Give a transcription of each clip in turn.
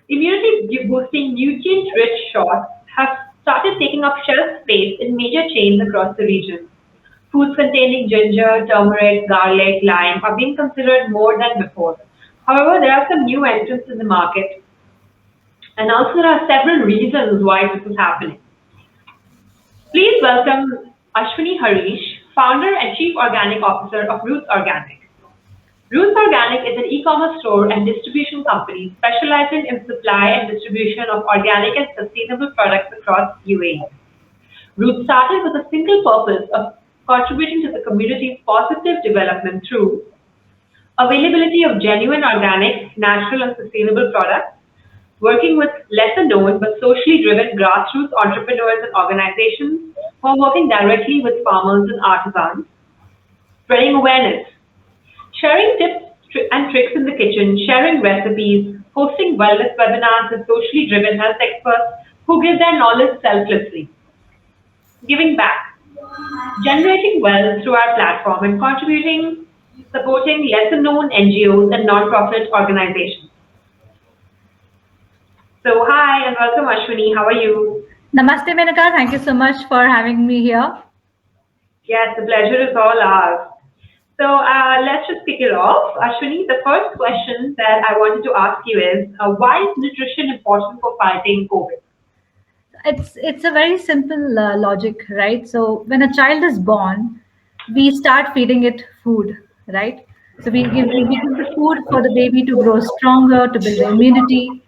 Immunity boosting nutrient rich shots have started taking up shelf space in major chains across the region. Foods containing ginger, turmeric, garlic, lime are being considered more than before. However, there are some new entrants in the market, and also there are several reasons why this is happening. Please welcome Ashwini Harish, founder and chief organic officer of Roots Organic. Roots Organic is an e-commerce store and distribution company specializing in supply and distribution of organic and sustainable products across UAE. Roots started with a single purpose of contributing to the community's positive development through availability of genuine organic, natural and sustainable products, working with lesser known but socially driven grassroots entrepreneurs and organizations who are working directly with farmers and artisans, spreading awareness, sharing tips and tricks in the kitchen, sharing recipes, hosting wellness webinars with socially driven health experts who give their knowledge selflessly, giving back, generating wealth through our platform and contributing, supporting lesser known NGOs and non-profit organizations. So hi and welcome Ashwini, how are you? Namaste, Menaka. Thank you so much for having me here. Yes, the pleasure is all ours. So let's just kick it off. Ashwini, the first question that I wanted to ask you is, why is nutrition important for fighting COVID? It's a very simple logic, right? So when a child is born, we start feeding it food, right? So we give the food for the baby to grow stronger, to build the immunity.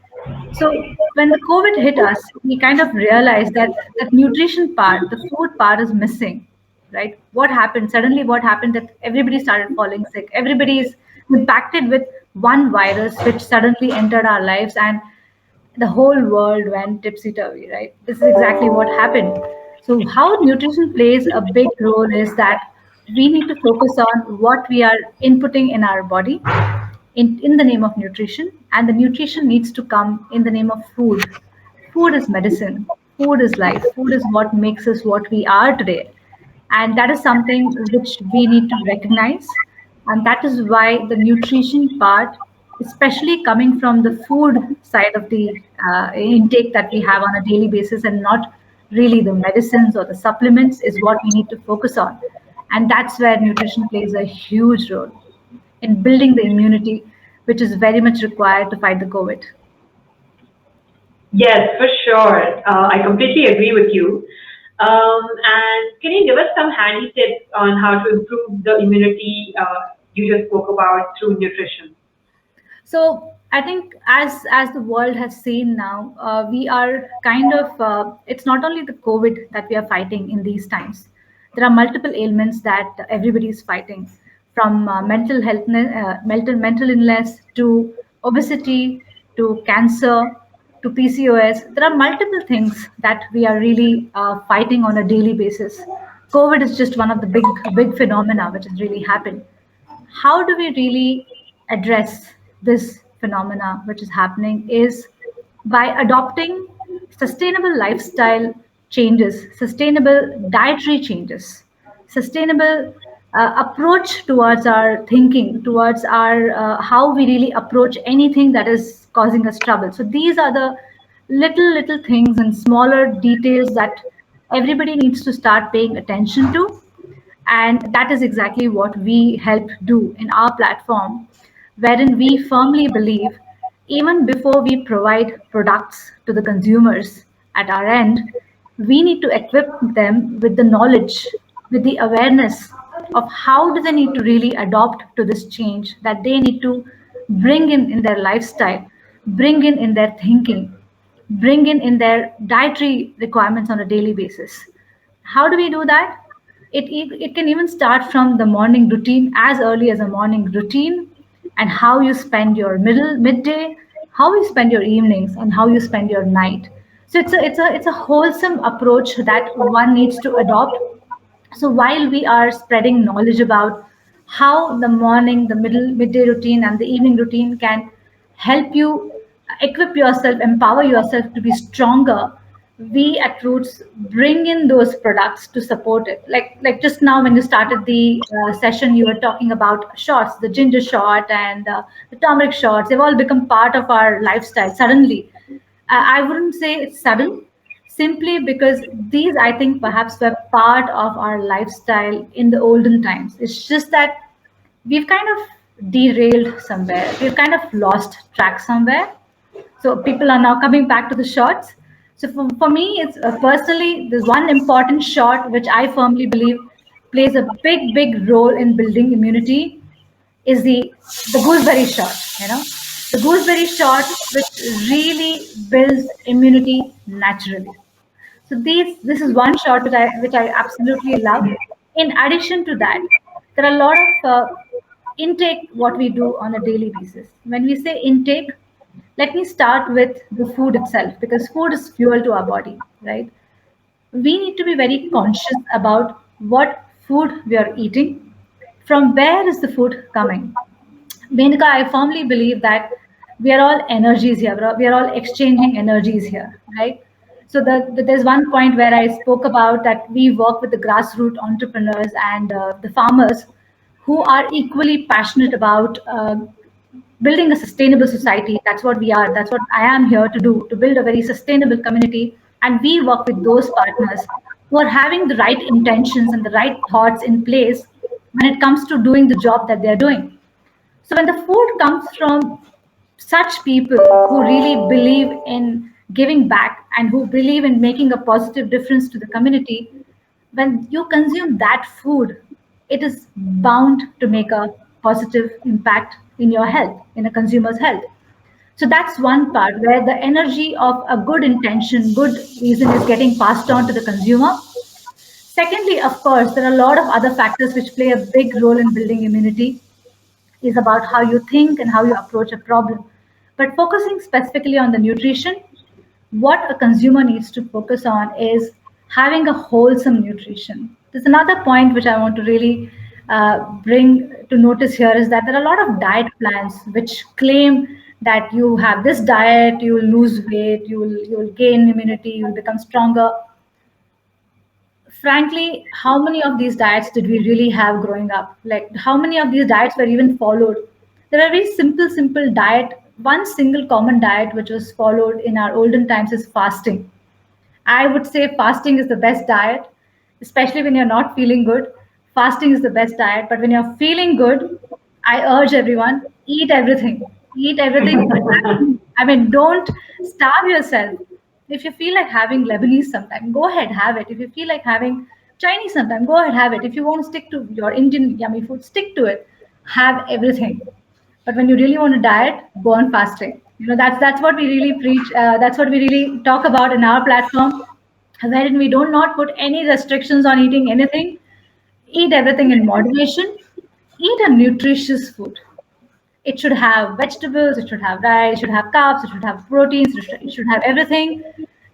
So when the COVID hit us, we kind of realized that that nutrition part, the food part, is missing, right? What happened suddenly? What happened that everybody started falling sick? Everybody is impacted with one virus which suddenly entered our lives, and the whole world went tipsy turvy, right? This is exactly what happened. So, how nutrition plays a big role is that we need to focus on what we are inputting in our body in the name of nutrition, and the nutrition needs to come in the name of food. Food is medicine, food is life, food is what makes us what we are today. And that is something which we need to recognize. And that is why the nutrition part, especially coming from the food side of the intake that we have on a daily basis and not really the medicines or the supplements, is what we need to focus on. And that's where nutrition plays a huge role in building the immunity, which is very much required to fight the COVID. Yes, for sure. I completely agree with you. And can you give us some handy tips on how to improve the immunity you just spoke about through nutrition? So I think as the world has seen now, we are kind of it's not only the COVID that we are fighting in these times. There are multiple ailments that everybody is fighting, from mental health, mental illness to obesity to cancer to PCOS. There are multiple things that we are really fighting on a daily basis. COVID is just one of the big phenomena which has really happened. How do we really address this phenomena which is happening is by adopting sustainable lifestyle changes, sustainable dietary changes, sustainable approach towards our thinking, towards our how we really approach anything that is causing us trouble. So these are the little things and smaller details that everybody needs to start paying attention to, and that is exactly what we help do in our platform, wherein we firmly believe even before we provide products to the consumers at our end, we need to equip them with the knowledge, with the awareness of how do they need to really adopt to this change that they need to bring in their lifestyle, bring in their thinking, bring in their dietary requirements on a daily basis. How do we do that? It can even start from the morning routine, as early as a morning routine, and how you spend your midday, how you spend your evenings, and how you spend your night. So it's a wholesome approach that one needs to adopt. So while we are spreading knowledge about how the morning, the midday routine, and the evening routine can help you equip yourself, empower yourself to be stronger, we at Roots bring in those products to support it. Like just now when you started the session, you were talking about shots, the ginger shot and the turmeric shots. They've all become part of our lifestyle suddenly. I wouldn't say it's sudden, simply because these, I think, perhaps were part of our lifestyle in the olden times. It's just that we've kind of derailed somewhere. We've kind of lost track somewhere. So people are now coming back to the shots. So for me, it's personally, there's one important shot which I firmly believe plays a big role in building immunity is the gooseberry shot. You know, the gooseberry shot which really builds immunity naturally. So this is one shot which I absolutely love. In addition to that, there are a lot of intake what we do on a daily basis. When we say intake, let me start with the food itself because food is fuel to our body, right? We need to be very conscious about what food we are eating, from where is the food coming. Menika, I firmly believe that we are all energies here. We are all exchanging energies here, right? So there's one point where I spoke about that we work with the grassroots entrepreneurs and the farmers who are equally passionate about building a sustainable society. That's what we are. That's what I am here to do, to build a very sustainable community. And we work with those partners who are having the right intentions and the right thoughts in place when it comes to doing the job that they're doing. So when the food comes from such people who really believe in giving back and who believe in making a positive difference to the community, when you consume that food, it is bound to make a positive impact in your health, in a consumer's health. So that's one part where the energy of a good intention, good reason is getting passed on to the consumer. Secondly, of course, there are a lot of other factors which play a big role in building immunity is about how you think and how you approach a problem. But focusing specifically on the nutrition, what a consumer needs to focus on is having a wholesome nutrition. There's another point which I want to really bring to notice here is that there are a lot of diet plans which claim that you have this diet, you will lose weight, you will gain immunity, you will become stronger. Frankly, how many of these diets did we really have growing up? Like, how many of these diets were even followed? There are very simple diet. One single common diet which was followed in our olden times is fasting. I would say fasting is the best diet, especially when you're not feeling good. Fasting is the best diet. But when you're feeling good, I urge everyone, eat everything. Eat everything. I mean, don't starve yourself. If you feel like having Lebanese sometime, go ahead, have it. If you feel like having Chinese sometime, go ahead, have it. If you want to stick to your Indian yummy food, stick to it. Have everything. But when you really want to diet, go on fasting. You know, that's what we really preach. That's what we really talk about in our platform, wherein we do not put any restrictions on eating anything. Eat everything in moderation. Eat a nutritious food. It should have vegetables, it should have rice, it should have carbs, it should have proteins, it should have everything.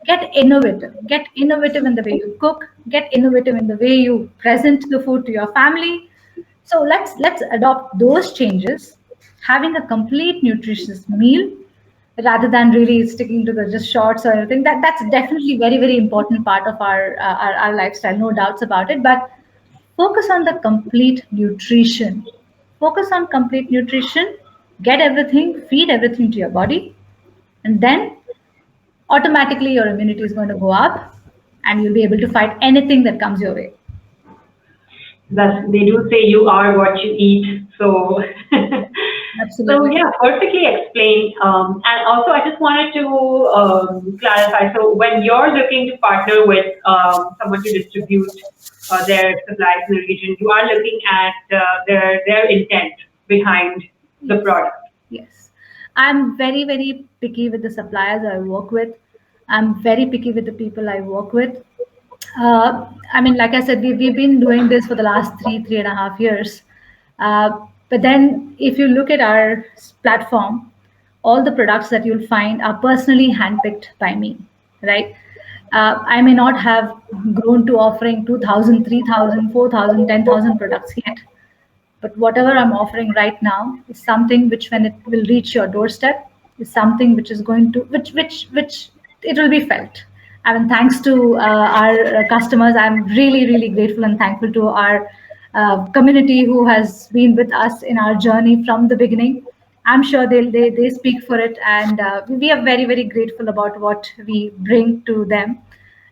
Get innovative. Get innovative in the way you cook. Get innovative in the way you present the food to your family. So let's adopt those changes, having a complete nutritious meal rather than really sticking to the just shorts or anything. That's definitely very important part of our lifestyle, no doubts about it. But focus on the complete nutrition. Focus on complete nutrition. Get everything, feed everything to your body, and then automatically your immunity is going to go up, and you'll be able to fight anything that comes your way. Thus, they do say you are what you eat. So, so Absolutely. yeah, perfectly explained. And also, I just wanted to clarify. So, when you're looking to partner with someone to distribute their supplies in the region, you are looking at their intent behind the Yes. product. Yes. I'm very picky with the suppliers I work with. I'm very picky with the people I work with. I mean, like I said, we've been doing this for the last three and a half years. But then, if you look at our platform, all the products that you'll find are personally handpicked by me, right? I may not have grown to offering 2,000, 3,000, 4,000, 10,000 products yet, but whatever I'm offering right now is something which, when it will reach your doorstep, is something which is going to, which it will be felt. I mean, thanks to our customers, I'm really, really grateful and thankful to our community who has been with us in our journey from the beginning. I'm sure they speak for it, and we are very, very grateful about what we bring to them.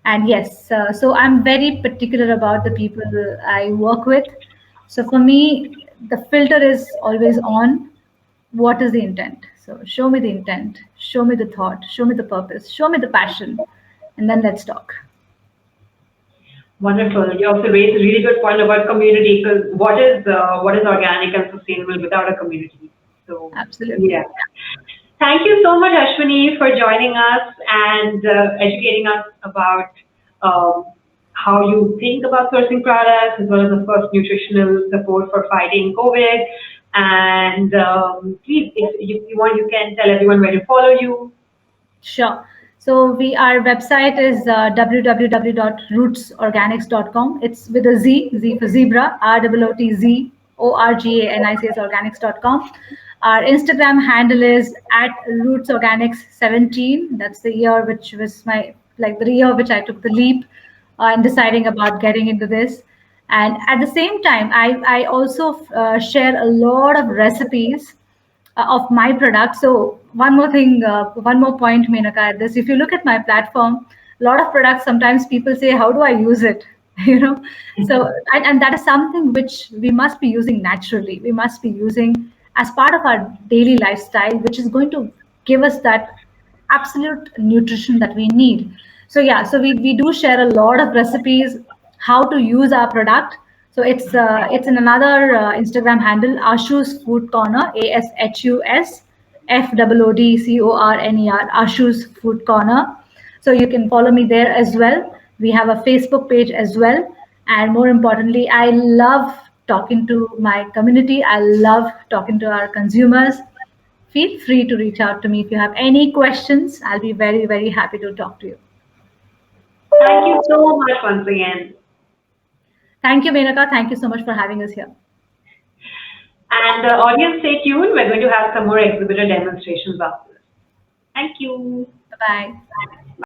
And yes, so I'm very particular about the people I work with. So for me, the filter is always on. What is the intent? So show me the intent, show me the thought, show me the purpose, show me the passion, and then let's talk. Wonderful. You also raised a really good point about community, because what is organic and sustainable without a community? So Absolutely. yeah. Thank you so much, Ashwini, for joining us and educating us about um, how you think about sourcing products, as well as, of course, nutritional support for fighting COVID. And please, if you want, you can tell everyone where to follow you. Sure. So our website is www.rootsorganics.com. It's with a Z, Z for zebra, ROOTZORGANICS organics.com. Our Instagram handle is at rootsorganics17. That's the year which was the year which I took the leap and deciding about getting into this. And at the same time, I also share a lot of recipes of my product. So one more point, Menaka, at this. If you look at my platform, a lot of products, sometimes people say, how do I use it? You know, so and that is something which we must be using naturally. We must be using as part of our daily lifestyle, which is going to give us that absolute nutrition that we need. So yeah, so we do share a lot of recipes, how to use our product. So it's in another Instagram handle, Ashu's Food Corner, ASHUSFOODCORNER, Ashu's Food Corner. So you can follow me there as well. We have a Facebook page as well. And more importantly, I love talking to my community. I love talking to our consumers. Feel free to reach out to me if you have any questions. I'll be very, very happy to talk to you. Thank you so much once again. Thank you, Menaka. Thank you so much for having us here. And audience, stay tuned. We're going to have some more exhibitor demonstrations after this. Thank you. Bye bye. Bye.